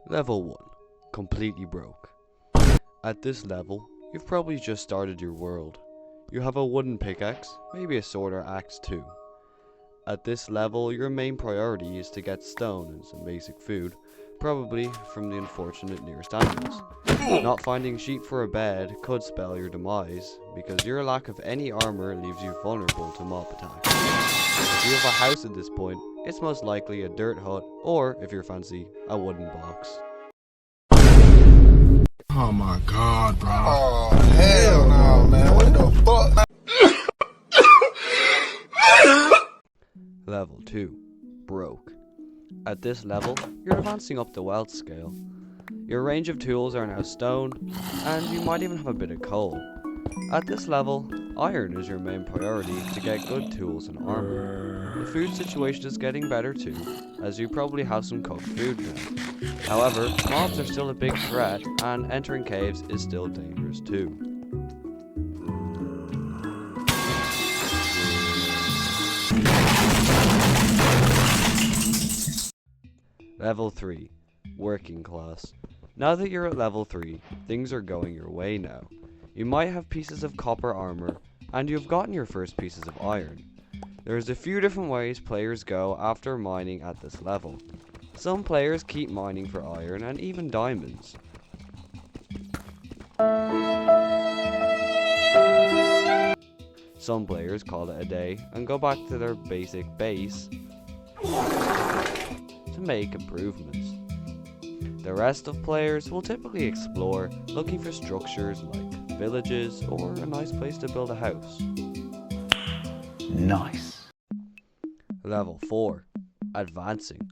Level 1. Completely broke. At this level, you've probably just started your world. You have a wooden pickaxe, maybe a sword or axe too. At this level, your main priority is to get stone and some basic food, probably from the unfortunate nearest animals. Not finding sheep for a bed could spell your demise, because your lack of any armor leaves you vulnerable to mob attacks. If you have a house at this point, it's most likely a dirt hut, or, if you're fancy, a wooden box. Oh my god, bro. Oh, hell no, man. What the fuck? Level 2. Broke. At this level, you're advancing up the wealth scale. Your range of tools are now stone, and you might even have a bit of coal. At this level, iron is your main priority to get good tools and armor. The food situation is getting better too, as you probably have some cooked food now. However, mobs are still a big threat, and entering caves is still dangerous too. Level 3. Working class. Now that you're at level 3, things are going your way now. You might have pieces of copper armor, and you've gotten your first pieces of iron. There's a few different ways players go after mining at this level. Some players keep mining for iron and even diamonds. Some players call it a day and go back to their basic base to make improvements. The rest of players will typically explore, looking for structures like villages or a nice place to build a house. Nice. Level 4. Advancing.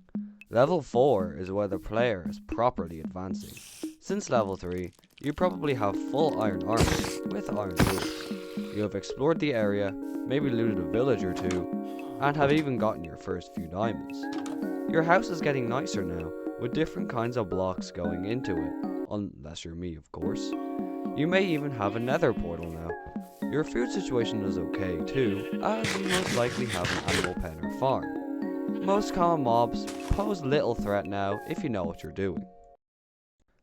Level 4 is where the player is properly advancing. Since level 3, you probably have full iron armor with iron tools. You have explored the area, maybe looted a village or two, and have even gotten your first few diamonds. Your house is getting nicer now, with different kinds of blocks going into it, unless you're me of course. You may even have a nether portal now. Your food situation is okay too, as you most likely have an animal pen or farm. Most common mobs pose little threat now if you know what you're doing.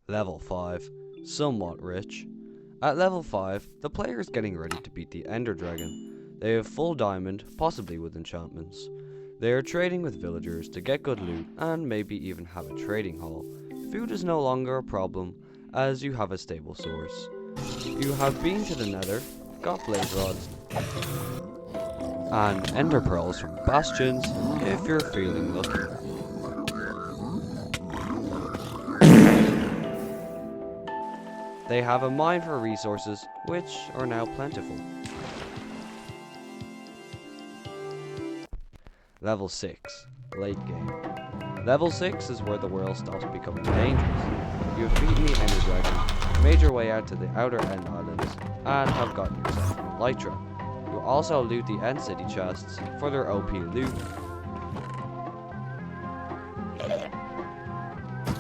Level 5. Somewhat rich. At level 5, the player is getting ready to beat the Ender Dragon. They have full diamond, possibly with enchantments. They are trading with villagers to get good loot and maybe even have a trading hall. Food is no longer a problem as you have a stable source. You have been to the nether, got blaze rods, and ender pearls from bastions if you're feeling lucky. They have a mine for resources which are now plentiful. Level 6. Late game. Level 6 is where the world stops becoming dangerous. You have beaten the Ender Dragon, made your way out to the outer End Islands, and have gotten yourself an Elytra. You also loot the End City chests for their OP loot,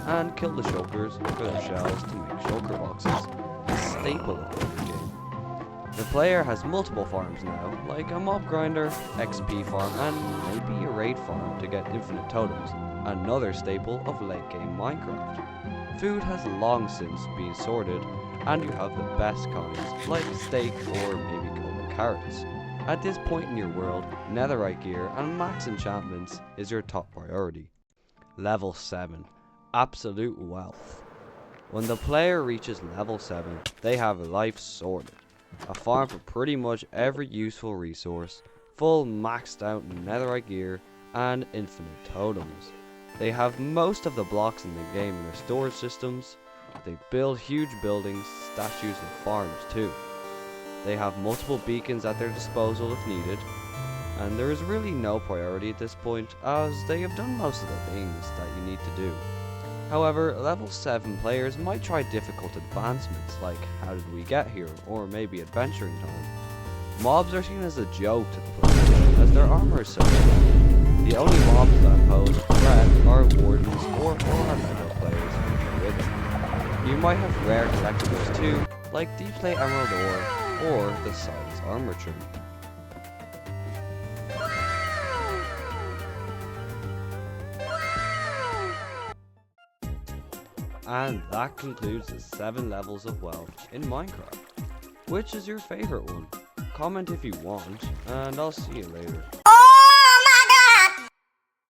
and kill the shulkers for their shells to make shulker boxes, a staple of the game. The player has multiple farms now, like a mob grinder, XP farm, and maybe a raid farm to get infinite totems, another staple of late game Minecraft. Food has long since been sorted, and you have the best kinds, like steak or maybe golden carrots. At this point in your world, netherite gear and max enchantments is your top priority. Level 7. Absolute wealth. When the player reaches level 7, they have life sorted. A farm for pretty much every useful resource, full maxed out netherite gear, and infinite totems. They have most of the blocks in the game in their storage systems. They build huge buildings, statues, and farms too. They have multiple beacons at their disposal if needed, and there is really no priority at this point as they have done most of the things that you need to do. However, level 7 players might try difficult advancements like how did we get here, or maybe adventuring time. Mobs are seen as a joke to the player as their armor is so strong. The only mobs that pose a threat are wardens or our level players and rhythm. You might have rare collectibles too, like Deep Slate Emerald Ore or the Silas Armor Trim. And that concludes the 7 levels of wealth in Minecraft. Which is your favorite one? Comment if you want, and I'll see you later.